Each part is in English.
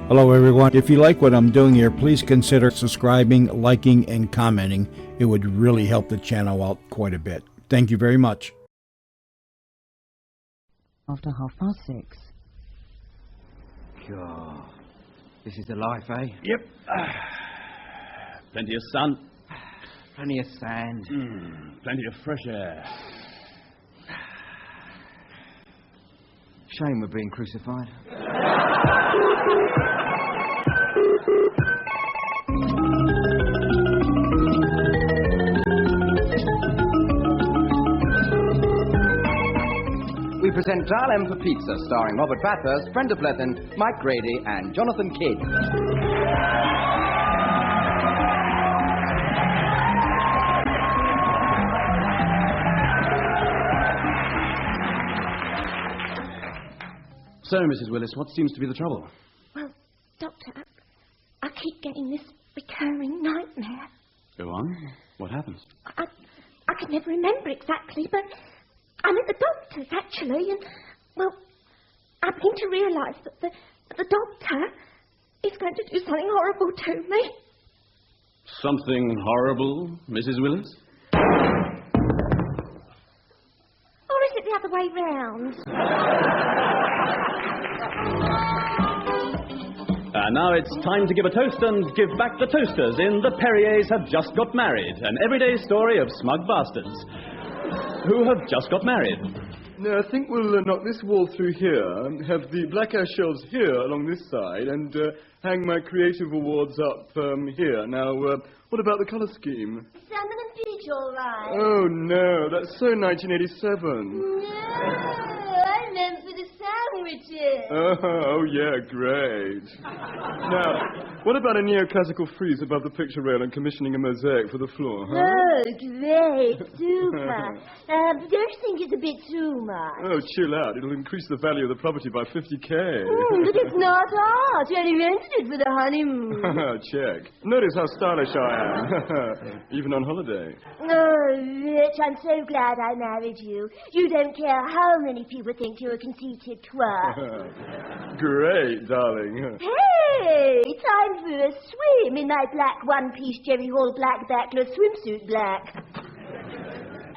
Hello everyone. If you like what I'm doing here, please consider subscribing, liking, and commenting. It would really help the channel out quite a bit. Thank you very much. After 6:30. God, this is the life, eh? Yep. Plenty of sun. Plenty of sand. Plenty of fresh air. Shame we're being crucified. We present Dial M for Pizza, starring Robert Bathurst, Brenda Blethyn, Mike Grady, and Jonathan Kidd. So, Mrs. Willis, what seems to be the trouble? Well, Doctor, I keep getting this recurring nightmare. Go on. What happens? I can never remember exactly, but I'm at the doctor's, actually, and, well, I begin to realise that the doctor is going to do something horrible to me. Something horrible, Mrs. Willis? Or is it the other way round? And now it's time to give a toast and give back the toasters in The Perriers Have Just Got Married, an everyday story of smug bastards who have just got married. No, I think we'll knock this wall through here, have the black ash shelves here along this side, and hang my creative awards up here. Now, what about the colour scheme? Salmon and peach, all right. Oh, no, that's so 1987. No, I meant for the sandwiches. Oh, yeah, great. Now, what about a neoclassical frieze above the picture rail and commissioning a mosaic for the floor, huh? Oh, great, super. Don't you think it's a bit too much? Oh, chill out. It'll increase the value of the property by 50K. But it's not art. You only rented it for the honeymoon. Check. Notice how stylish I am. Even on holiday. Oh, Rich, I'm so glad I married you. You don't care how many people think you're a conceited twat. Great, darling. Hey, time for a swim in my black one-piece Jerry Hall black backless swimsuit black.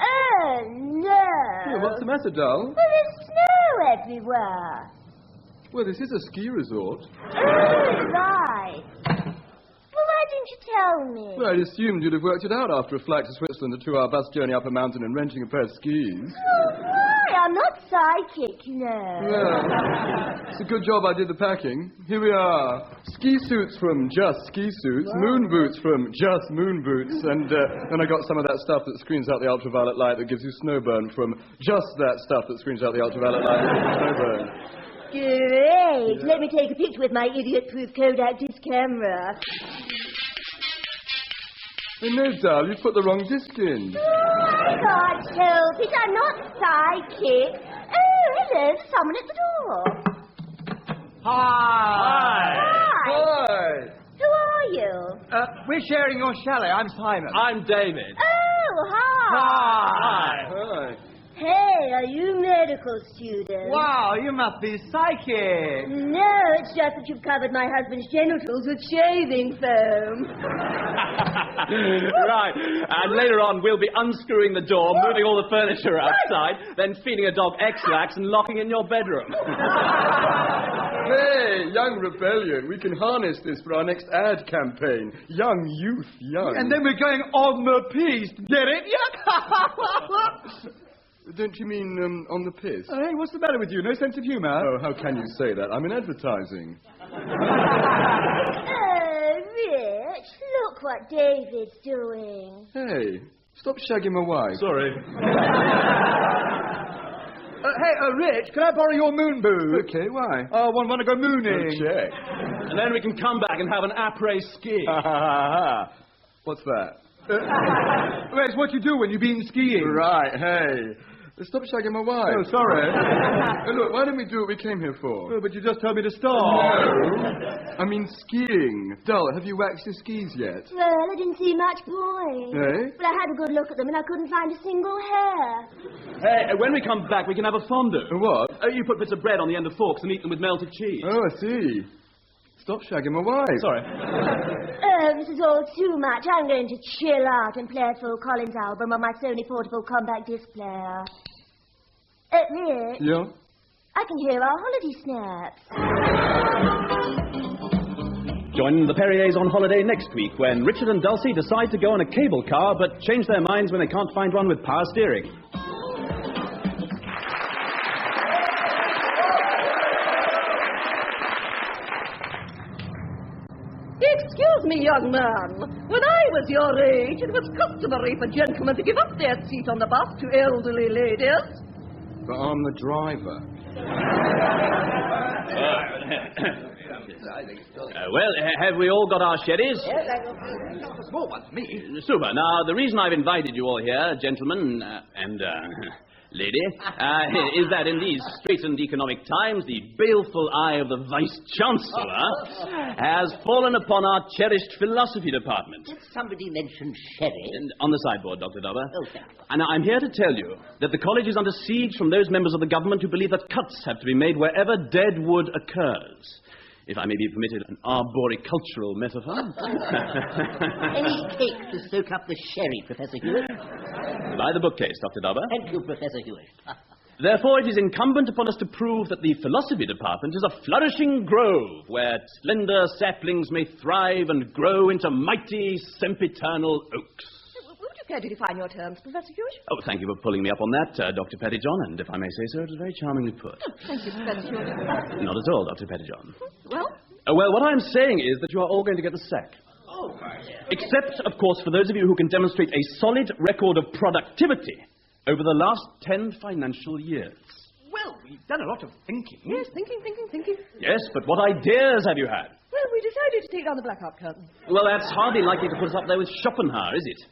Oh, no. Yeah, what's the matter, doll? Well, there's snow everywhere. Well, this is a ski resort. Oh, right. Well, why didn't you tell me? Well, I assumed you'd have worked it out after a flight to Switzerland, a 2-hour bus journey up a mountain and renting a pair of skis. Oh, why? I'm not psychic, you know. Well, it's a good job I did the packing. Here we are. Ski suits from Just Ski Suits, moon boots from Just Moon Boots, and then I got some of that stuff that screens out the ultraviolet light that gives you snowburn from Just that stuff that screens out the ultraviolet light that gives you snowburn. Great. Let me take a picture with my idiot-proof Kodak disc camera. Oh, no, doll, you put the wrong disc in. Oh, I can't help it. I'm not psychic. Oh, hello. There's someone at the door. Hi! Hi. Who are you? We're sharing your chalet. I'm Simon. I'm David. Oh, hi. Hi. Hey, are you medical students? Wow, you must be psychic. No, it's just that you've covered my husband's genitals with shaving foam. Right. And later on, we'll be unscrewing the door, moving all the furniture outside, then feeding a dog X-Lax and locking in your bedroom. Hey, Young Rebellion, we can harness this for our next ad campaign. Young Youth Young. And then we're going on the piece. Get it? Yeah. Don't you mean on the piss? Hey, what's the matter with you? No sense of humour? Oh, how can you say that? I'm in advertising. Oh, Rich, look what David's doing. Hey, stop shagging my wife. Sorry. Rich, can I borrow your moon boot? Okay, why? I want to go mooning. Check. And then we can come back and have an après ski. What's that? Well, it's what you do when you've been skiing. Right, hey. Stop shagging my wife. Oh, sorry. Hey, look, why don't we do what we came here for? Oh, but you just told me to stop. No. I mean skiing. Dull, have you waxed your skis yet? Well, I didn't see much point. Eh? Well, I had a good look at them and I couldn't find a single hair. Hey, when we come back, we can have a fondue. What? You put bits of bread on the end of forks and eat them with melted cheese. Oh, I see. Stop shagging my wife. Sorry. Oh, this is all too much. I'm going to chill out and play a Phil Collins album on my Sony portable compact disc player. Nick, Yeah? I can hear our holiday snaps. Join the Perriers on holiday next week when Richard and Dulcie decide to go on a cable car but change their minds when they can't find one with power steering. Excuse me, young man. When I was your age, it was customary for gentlemen to give up their seat on the bus to elderly ladies. But I'm the driver. Well, have we all got our sherries? Small one for me. Super. Now, the reason I've invited you all here, gentlemen and lady, is that in these straitened economic times, the baleful eye of the Vice-Chancellor has fallen upon our cherished philosophy department. Did somebody mention sherry? And on the sideboard, Dr. Dobber. Oh, thank you. And I'm here to tell you that the college is under siege from those members of the government who believe that cuts have to be made wherever dead wood occurs. If I may be permitted an arboricultural metaphor. Any cake to soak up the sherry, Professor Hewitt? By the bookcase, Dr. Dobber. Thank you, Professor Hewitt. Therefore, it is incumbent upon us to prove that the philosophy department is a flourishing grove where slender saplings may thrive and grow into mighty, sempiternal oaks. Would you care to define your terms, Professor Hewitt? Oh, thank you for pulling me up on that, Dr. Pettijohn, and if I may say so, it was very charmingly put. Thank you, Professor Hewitt. Not at all, Dr. Pettijohn. Well? Well, what I'm saying is that you are all going to get the sack. Oh, Except, of course, for those of you who can demonstrate a solid record of productivity over the last 10 financial years. well, we've done a lot of thinking. Yes, thinking. Yes, but what ideas have you had? Well, we decided to take down the blackout curtain. Well, that's hardly likely to put us up there with Schopenhauer, is it?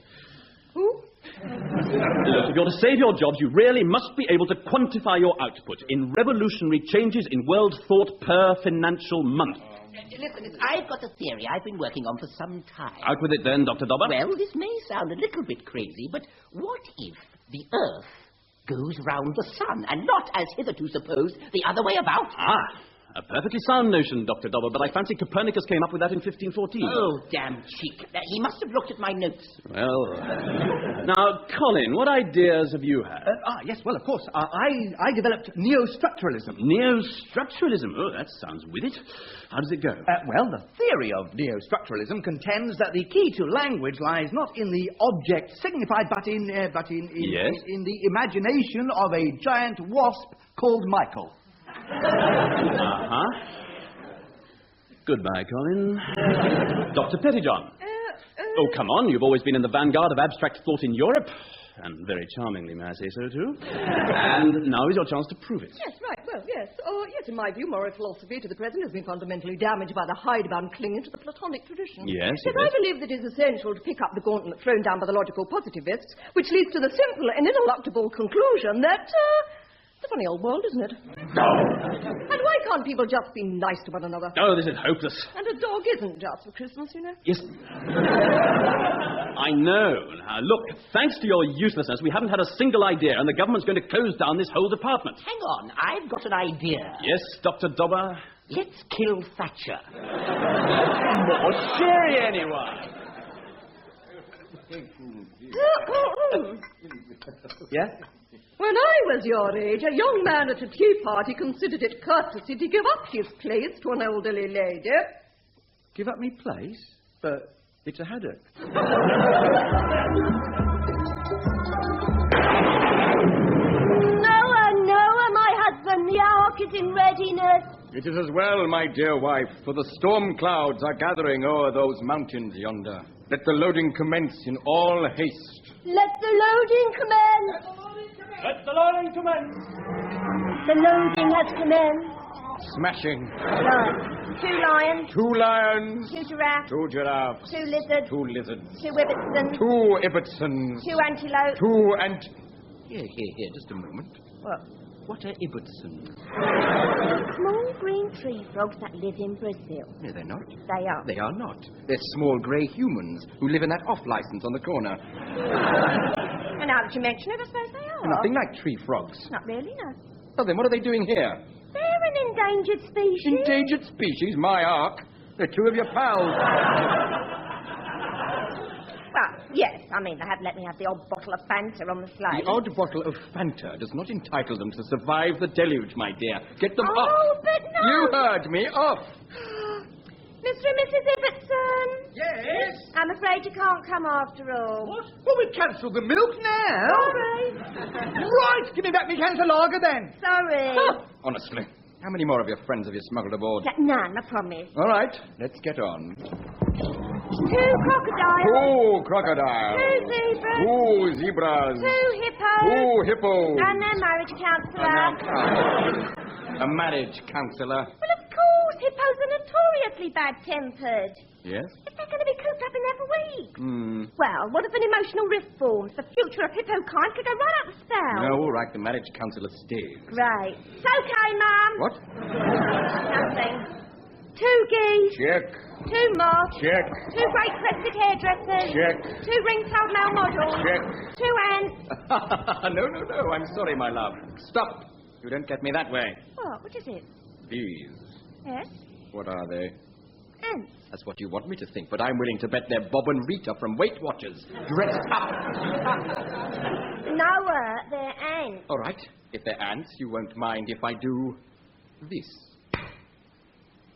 Who? Look, if you're to save your jobs, you really must be able to quantify your output in revolutionary changes in world thought per financial month. Listen, I've got a theory I've been working on for some time. Out with it then, Dr. Dobber. Well, this may sound a little bit crazy, but what if the Earth goes round the sun and not, as hitherto supposed, the other way about? A perfectly sound notion, Dr. Dobber, but I fancy Copernicus came up with that in 1514. Oh, damn cheek. He must have looked at my notes. Well, now, Colin, what ideas have you had? Yes, well, of course. I developed neo-structuralism. Neo-structuralism? Oh, that sounds with it. How does it go? Well, the theory of neo-structuralism contends that the key to language lies not in the object signified, but in the imagination of a giant wasp called Michael. Goodbye, Colin. Dr. Pettijohn. Oh, come on. You've always been in the vanguard of abstract thought in Europe. And very charmingly, may I say so, too. And now is your chance to prove it. Yes, right, well, yes. Yes, in my view, moral philosophy to the present has been fundamentally damaged by the hidebound clinging to the Platonic tradition. Yes, Yet I believe that it is essential to pick up the gauntlet thrown down by the logical positivists, which leads to the simple and ineluctable conclusion that, it's a funny old world, isn't it? And why can't people just be nice to one another? Oh, this is hopeless. And a dog isn't just for Christmas, you know. Yes. I know. Now, look, thanks to your uselessness, we haven't had a single idea, and the government's going to close down this whole department. Hang on, I've got an idea. Yes, Dr. Dobber? Let's kill Thatcher. More sherry, anyone? Yes? When I was your age, a young man at a tea party considered it courtesy to give up his place to an elderly lady. Give up me place? But it's a haddock. Noah, my husband, the ark is in readiness. It is as well, my dear wife, for the storm clouds are gathering o'er those mountains yonder. Let the loading commence in all haste. Let the loading commence. Let the loading commence. The loading has commenced. Smashing. Right. 2 lions. 2 lions. 2 giraffes. 2 giraffes. 2 lizards. 2 lizards. 2 ibbotsons. 2 ibbotsons. 2 antelopes. 2 Here, just a moment. What are ibbotsons? Small green tree frogs that live in Brazil. No, they're not. They are. They are not. They're small grey humans who live in that off-license on the corner. And now that you mention it, I suppose they are. Nothing like tree frogs. Not really, no. Well, then what are they doing here? They're an endangered species. Endangered species? My ark? They're two of your pals. Well, yes, I mean, they have let me have the odd bottle of Fanta on the sleigh. The odd bottle of Fanta does not entitle them to survive the deluge, my dear. Get them off. Oh, but no. You heard me. Off. Mr. and Mrs. Ibbotson. Yes? I'm afraid you can't come after all. What? Well, we cancelled the milk now. Sorry. Right, give me back my can of lager then. Sorry. Honestly, how many more of your friends have you smuggled aboard? None, I promise. All right, let's get on. 2 crocodiles. Oh, crocodile. 2 zebras. Oh, zebras. 2 hippos. Oh, hippo. And their marriage counsellor. A marriage counsellor. Well, of course, hippos are notoriously bad-tempered. Yes? If they're going to be cooped up in there for weeks. Hmm. Well, what if an emotional rift forms? The future of hippo kind could go right up the spout. No, all right, the marriage counsellor stays. Right. It's okay, Mum. What? Nothing. 2 geese. Check. 2 moths. Check. 2 great crested hairdressers. Check. 2 ring-tailed male models. Check. 2 ants. No, I'm sorry, my love. Stop. You don't get me that way. What is it? These. Yes? What are they? Ants. That's what you want me to think, but I'm willing to bet they're Bob and Rita from Weight Watchers, dressed up. No, they're ants. All right, if they're ants, you won't mind if I do this.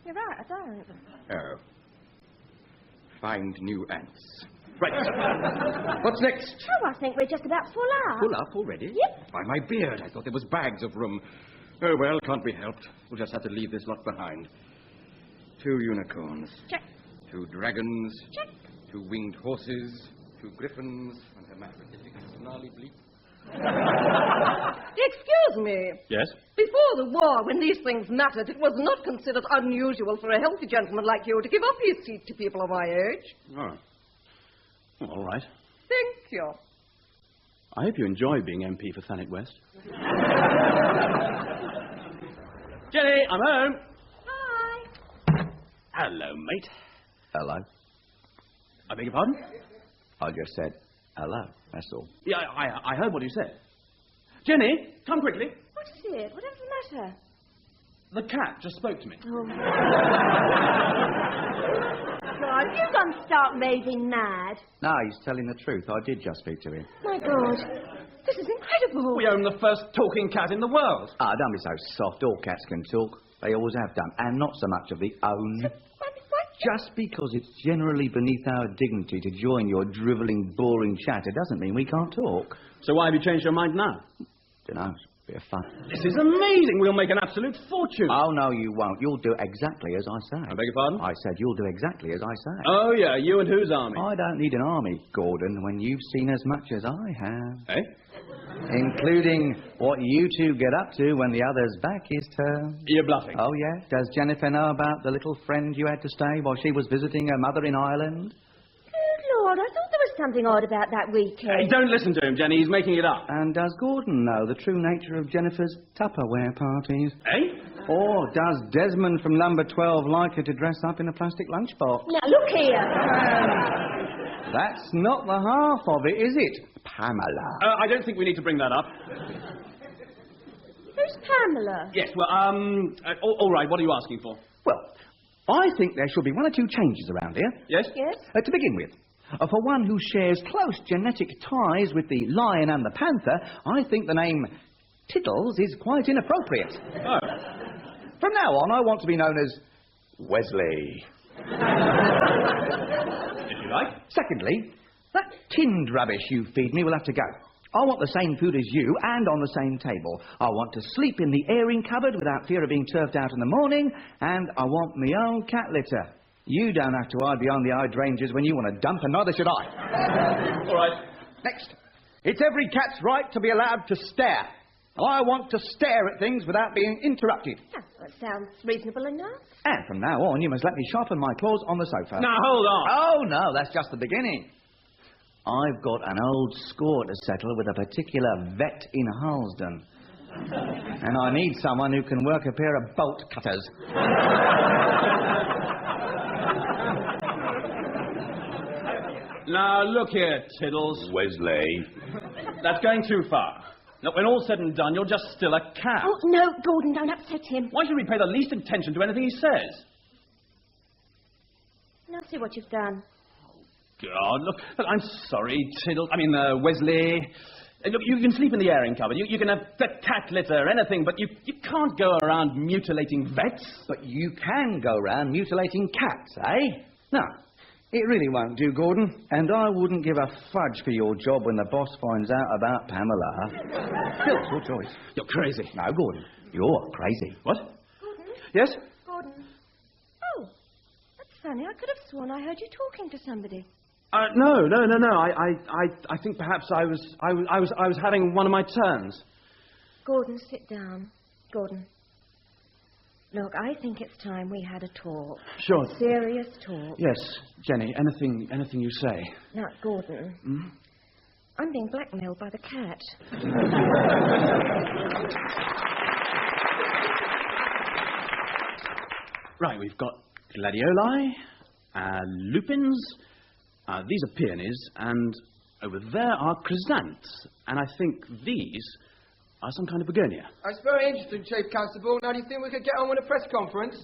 You're right, I don't. Oh. Find new ants. Right. What's next? Oh, I think we're just about full up. Full up already? Yep. By my beard, I thought there was bags of room. Oh, well, can't be helped. We'll just have to leave this lot behind. 2 unicorns. Check. 2 dragons. Check. 2 winged horses. 2 griffins. And a hermaphrodite snarly bleep. Excuse me. Yes? Before the war, when these things mattered, it was not considered unusual for a healthy gentleman like you to give up his seat to people of my age. Oh. Well, all right. Thank you. I hope you enjoy being MP for Thanet West. Jenny, I'm home. Hi. Hello, mate. Hello. I beg your pardon? I just said hello, that's all. Yeah, I heard what you said. Jenny, come quickly. What is it? Whatever's the matter? The cat just spoke to me. Oh. God, you gone start raving mad. No, he's telling the truth. I did just speak to him. My God. This is incredible. We own the first talking cat in the world. Ah, don't be so soft. All cats can talk. They always have done. And not so much of the own. What? Just because it's generally beneath our dignity to join your drivelling, boring chatter doesn't mean we can't talk. So why have you changed your mind now? Dunno, it's a bit of fun. This is amazing. We'll make an absolute fortune. Oh, no, you won't. You'll do exactly as I say. I beg your pardon? I said you'll do exactly as I say. Oh, yeah, you and whose army? I don't need an army, Gordon, when you've seen as much as I have. Eh? Including what you two get up to when the other's back is turned. You're bluffing. Oh, yeah? Does Jennifer know about the little friend you had to stay while she was visiting her mother in Ireland? Good Lord, I thought there was something odd about that weekend. Hey, don't listen to him, Jenny. He's making it up. And does Gordon know the true nature of Jennifer's Tupperware parties? Eh? Or does Desmond from number 12 like her to dress up in a plastic lunchbox? Now, look here. That's not the half of it, is it, Pamela? I don't think we need to bring that up. Who's Pamela? Yes, well, all right, what are you asking for? Well, I think there should be 1 or 2 changes around here. Yes? Yes? To begin with, for one who shares close genetic ties with the lion and the panther, I think the name Tiddles is quite inappropriate. Oh. From now on, I want to be known as Wesley. If you like. Secondly, that tinned rubbish you feed me will have to go. I want the same food as you and on the same table. I want to sleep in the airing cupboard without fear of being turfed out in the morning, and I want my own cat litter. You don't have to hide behind the hydrangeas when you want to dump, and neither should I. All right. Next. It's every cat's right to be allowed to stare. I want to stare at things without being interrupted. Oh, that sounds reasonable enough. And from now on, you must let me sharpen my claws on the sofa. Now, hold on. Oh, no, that's just the beginning. I've got an old score to settle with a particular vet in Harlesden. And I need someone who can work a pair of bolt cutters. Now, look here, Tiddles. Wesley. That's going too far. Look, when all's said and done, you're just still a cat. Oh, no, Gordon, don't upset him. Why should we pay the least attention to anything he says? Now see what you've done. God, look, I'm sorry, Wesley. Look, you can sleep in the airing cupboard. You can have the cat litter, anything, but you can't go around mutilating vets. But you can go around mutilating cats, eh? No, it really won't do, Gordon. And I wouldn't give a fudge for your job when the boss finds out about Pamela. Still, it's your choice. You're crazy. No, Gordon, you're crazy. What? Gordon? Yes? Gordon. Oh, that's funny. I could have sworn I heard you talking to somebody. No. I think perhaps I was having one of my turns. Gordon, sit down. Gordon. Look, I think it's time we had a talk. Sure. Serious talk. Yes, Jenny, anything you say. Now, Gordon. I'm being blackmailed by the cat. Right, we've got gladioli, lupins, these are peonies, and over there are chrysanths. And I think these are some kind of begonia. That's very interesting, Chief Constable. Now, do you think we could get on with a press conference?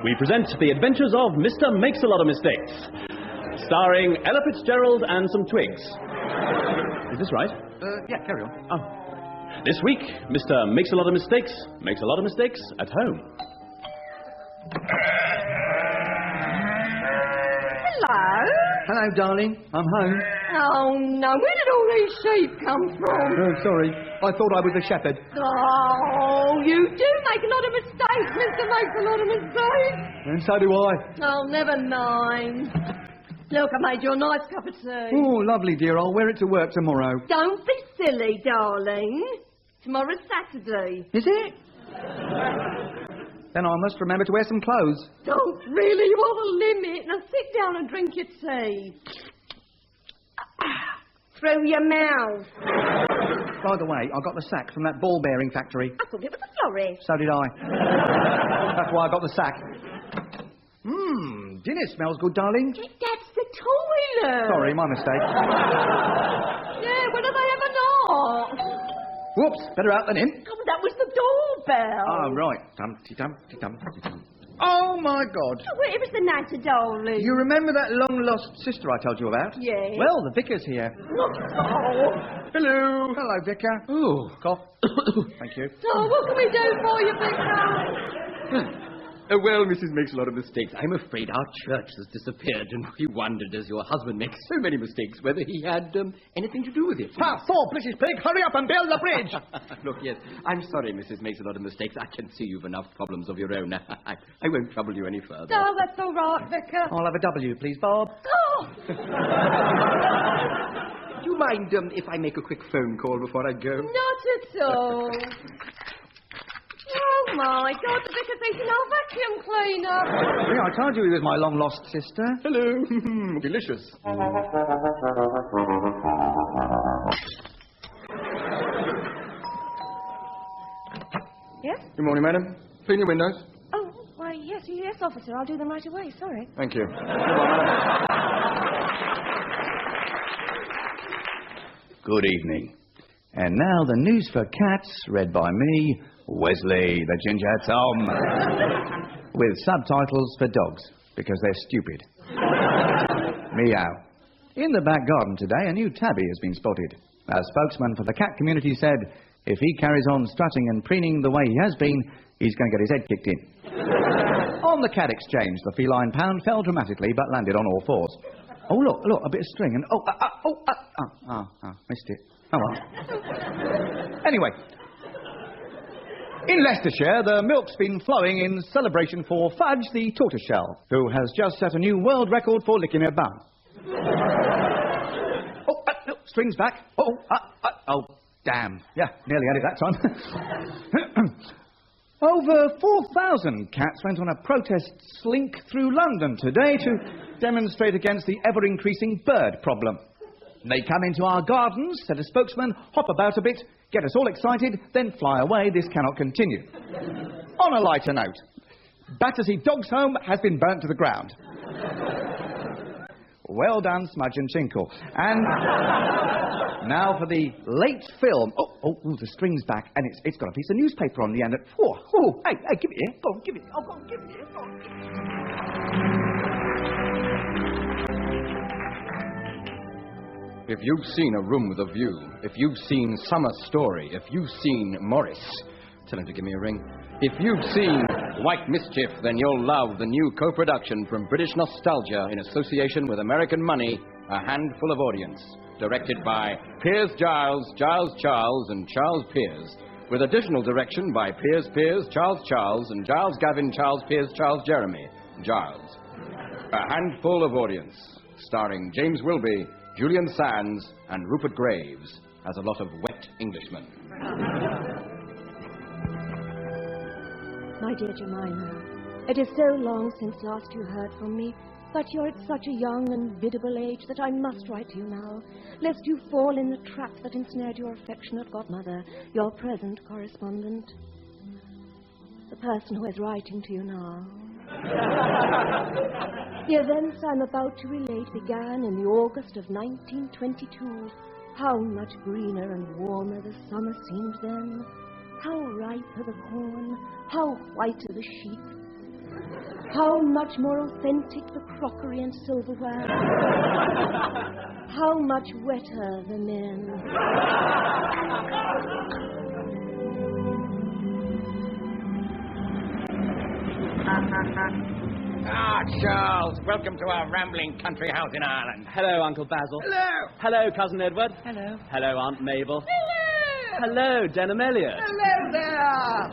We present The Adventures of Mr. Makes-A-Lot of Mistakes, starring Ella Fitzgerald and some twigs. Is this right? Yeah, carry on. Oh. This week, Mr. Makes-A-Lot of Mistakes makes a lot of mistakes at home. Hello? Hello, darling. I'm home. Oh, no. Where did all these sheep come from? Oh, sorry. I thought I was a shepherd. Oh, you do make a lot of mistakes, Mr. Makes a lot of mistakes. And so do I. Oh, never mind. Look, I made you a nice cup of tea. Oh, lovely, dear. I'll wear it to work tomorrow. Don't be silly, darling. Tomorrow's Saturday. Is it? Then I must remember to wear some clothes. Don't really. You have a limit. Now sit down and drink your tea. Through your mouth. By the way, I got the sack from that ball bearing factory. I thought it was a florist. So did I. That's why I got the sack. Dinner smells good, darling. That's the toilet. Sorry, my mistake. Yeah, when have I ever not? Whoops, better out than in. Oh, that was the doorbell. Oh, right. Dumpty-dumpty-dumpty-dum. Oh, my God. Oh, well, it was the matter, darling. You remember that long-lost sister I told you about? Yes. Well, the vicar's here. Oh. Hello. Hello, vicar. Oh. Cough. Thank you. Oh, what can we do for you, Vicar? Well, Mrs. makes a lot of mistakes. I'm afraid our church has disappeared, and we wondered, as your husband makes so many mistakes, whether he had anything to do with it. Ha! Thor, British pig, hurry up and build the bridge! Look, yes, I'm sorry, Mrs. makes a lot of mistakes. I can see you've enough problems of your own. I won't trouble you any further. Oh, that's all right, Vicar. I'll have a W, please, Bob. Oh! Do you mind if I make a quick phone call before I go? Not at all. Oh, my God, the vicar's eating our vacuum cleaner. Yeah, I told you he was my long-lost sister. Hello. Delicious. Yes? Good morning, madam. Clean your windows. Oh, why, yes, officer. I'll do them right away. Sorry. Thank you. Good evening. And now the news for cats, read by me, Wesley the Ginger Tom. With subtitles for dogs, because they're stupid. Meow. In the back garden today, a new tabby has been spotted. A spokesman for the cat community said, if he carries on strutting and preening the way he has been, he's going to get his head kicked in. On the cat exchange, the feline pound fell dramatically, but landed on all fours. Oh, look, a bit of string, and missed it. Oh, well. Anyway, in Leicestershire, the milk's been flowing in celebration for Fudge the tortoiseshell, who has just set a new world record for licking her bum. No, string's back. Oh, damn. Yeah, nearly had it that time. Over 4,000 cats went on a protest slink through London today to demonstrate against the ever-increasing bird problem. They come into our gardens, said a spokesman, hop about a bit, get us all excited, then fly away. This cannot continue. On a lighter note, Battersea Dog's Home has been burnt to the ground. Well done, Smudge and Tinkle. And now for the late film. Oh, the string's back, and it's got a piece of newspaper on the end. Hey, give it here. Go on, give it. Oh, go on, give it here. Go on, give it. If you've seen A Room with a View, if you've seen Summer Story, if you've seen Morris, tell him to give me a ring. If you've seen White Mischief, then you'll love the new co-production from British Nostalgia in association with American Money, A Handful of Audience, directed by Piers Giles, Giles Charles, and Charles Piers, with additional direction by Piers Piers, Charles Charles, and Giles Gavin, Charles Piers, Charles Jeremy, Giles. A Handful of Audience, starring James Wilby, Julian Sands, and Rupert Graves as a lot of wet Englishmen. My dear Jemima, it is so long since last you heard from me, but you're at such a young and biddable age that I must write to you now, lest you fall in the trap that ensnared your affectionate godmother, your present correspondent. The person who is writing to you now. The events I'm about to relate began in the August of 1922. How much greener and warmer the summer seemed then. How ripe are the corn, how white are the sheep. How much more authentic the crockery and silverware. How much wetter the men. Charles, welcome to our rambling country house in Ireland. Hello, Uncle Basil. Hello. Hello, Cousin Edward. Hello. Hello, Aunt Mabel. Hello! Hello, Denham Elliot. Hello there!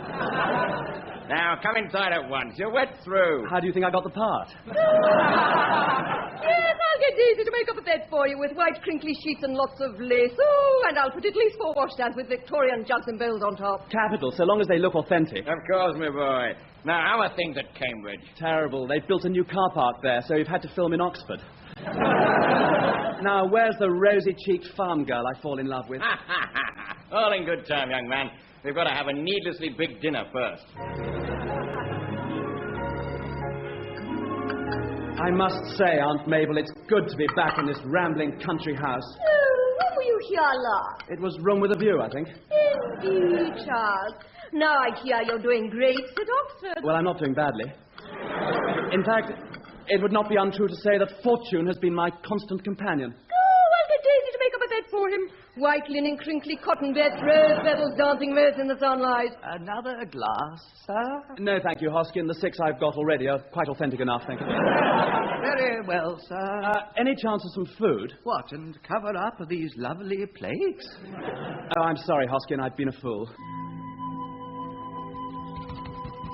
Now, come inside at once. You're wet through. How do you think I got the part? Yes, I'll get Daisy to make up a bed for you with white crinkly sheets and lots of lace. Oh, and I'll put at least 4 washstands with Victorian jugs and bowls on top. Capital, so long as they look authentic. Of course, my boy. Now, how are things at Cambridge? Terrible. They've built a new car park there, so we've had to film in Oxford. Now, where's the rosy-cheeked farm girl I fall in love with? All in good time, young man. We've got to have a needlessly big dinner first. I must say, Aunt Mabel, it's good to be back in this rambling country house. Oh, when were you here last? It was Room with a View, I think. Indeed, Charles. Now I hear you're doing great at Oxford. Well, I'm not doing badly. In fact, it would not be untrue to say that fortune has been my constant companion. I'll get Daisy to make up a bed for him. White linen, crinkly cotton beds, rose petals dancing rose in the sunlight. Another glass, sir? No, thank you, Hoskin. The 6 I've got already are quite authentic enough, thank you. Very well, sir. Any chance of some food? What, and cover up these lovely plates? Oh, I'm sorry, Hoskin. I've been a fool.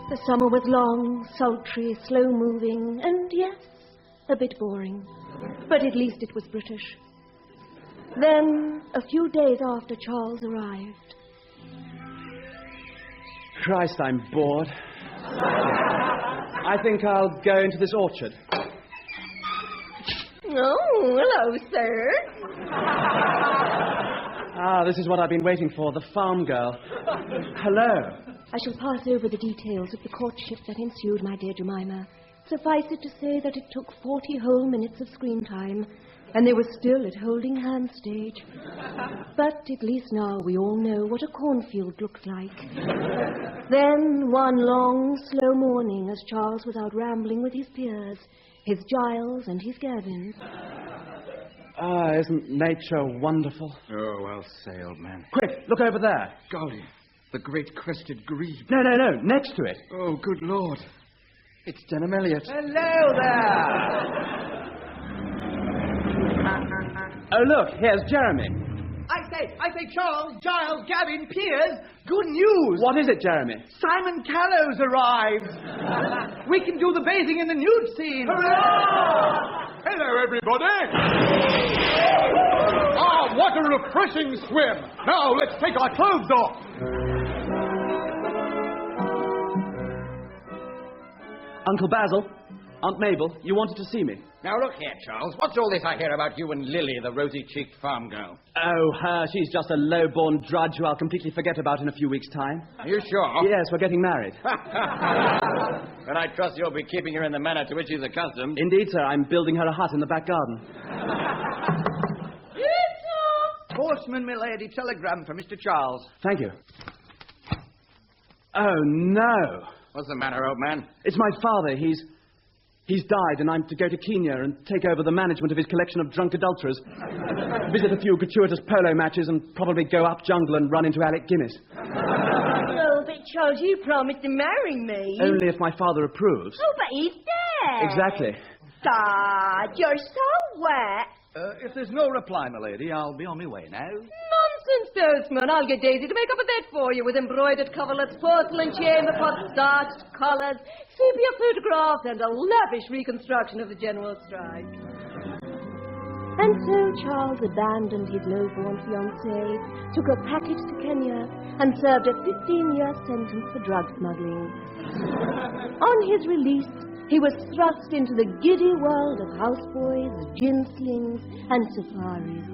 The summer was long, sultry, slow-moving, and yes, a bit boring. But at least it was British. Then, a few days after Charles arrived. Christ, I'm bored. I think I'll go into this orchard. Oh, hello, sir. Ah, this is what I've been waiting for, the farm girl. Hello. I shall pass over the details of the courtship that ensued, my dear Jemima. Suffice it to say that it took 40 whole minutes of screen time, and they were still at holding hand stage. But at least now we all know what a cornfield looks like. Then one long, slow morning as Charles was out rambling with his peers, his Giles and his Gavins. Ah, isn't nature wonderful? Oh, well say, old man. Quick, look over there. Golly, the great crested grebe. No, next to it. Oh, good Lord. It's Denham Elliot. Hello there. Oh, look, here's Jeremy. I say, Charles, Giles, Gavin, Piers, good news. What is it, Jeremy? Simon Callow's arrived. We can do the bathing in the nude scene. Hurrah! Hello, everybody. Ah, what a refreshing swim. Now, let's take our clothes off. Uncle Basil, Aunt Mabel, you wanted to see me. Now, look here, Charles. What's all this I hear about you and Lily, the rosy-cheeked farm girl? Oh, her. She's just a low-born drudge who I'll completely forget about in a few weeks' time. Are you sure? Yes, we're getting married. And I trust you'll be keeping her in the manner to which she's accustomed. Indeed, sir. I'm building her a hut in the back garden. Postman, milady, telegram for Mr. Charles. Thank you. Oh, no. What's the matter, old man? It's my father. He's died, and I'm to go to Kenya and take over the management of his collection of drunk adulterers, visit a few gratuitous polo matches, and probably go up jungle and run into Alec Guinness. Oh, but Charles, you promised to marry me. Only if my father approves. Oh, but he's dead. Exactly. Dad, you're so wet. If there's no reply, milady, I'll be on my way now. Nonsense, postman. I'll get Daisy to make up a bed for you with embroidered coverlets, porcelain chamber pots, starched collars, sepia photographs, and a lavish reconstruction of the general strike. And so Charles abandoned his low-born fiancée, took a package to Kenya, and served a 15-year sentence for drug smuggling. On his release, he was thrust into the giddy world of houseboys, gin slings, and safaris.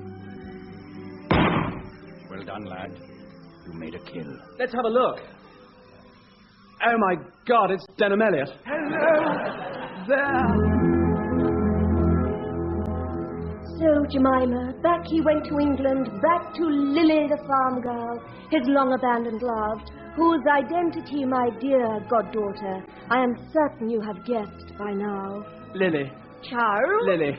Well done, lad. You made a kill. Let's have a look. Oh, my God, it's Denham Elliot. Hello there. So, Jemima, back he went to England, back to Lily the farm girl, his long-abandoned love, whose identity, my dear goddaughter, I am certain you have guessed by now. Lily. Charles? Lily.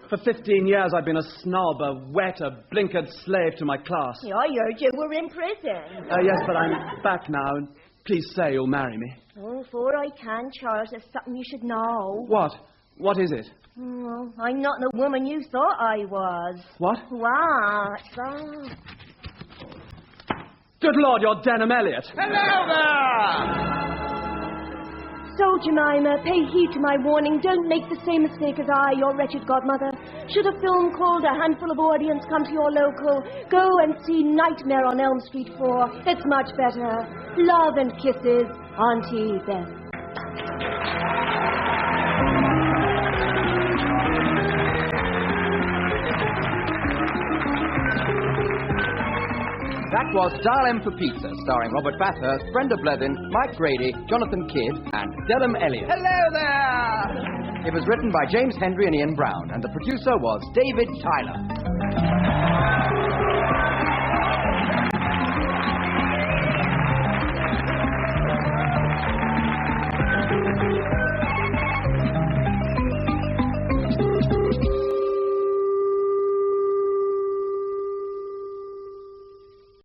For 15 years I've been a snob, a wet, a blinkered slave to my class. Yeah, I heard you were in prison. Yes, but I'm back now. Please say you'll marry me. Oh, before I can, Charles, there's something you should know. What? What is it? Oh, I'm not the woman you thought I was. What? What? Oh. Good Lord, you're Denham Elliot. Hello there! So, Jemima, pay heed to my warning. Don't make the same mistake as I, your wretched godmother. Should a film called A Handful of Audience come to your local, go and see Nightmare on Elm Street 4. It's much better. Love and kisses, Auntie Beth. That was Dial M for Pizza, starring Robert Bathurst, Brenda Blethyn, Mike Grady, Jonathan Kidd, and Denham Elliot. Hello there. It was written by James Hendry and Ian Brown, and the producer was David Tyler.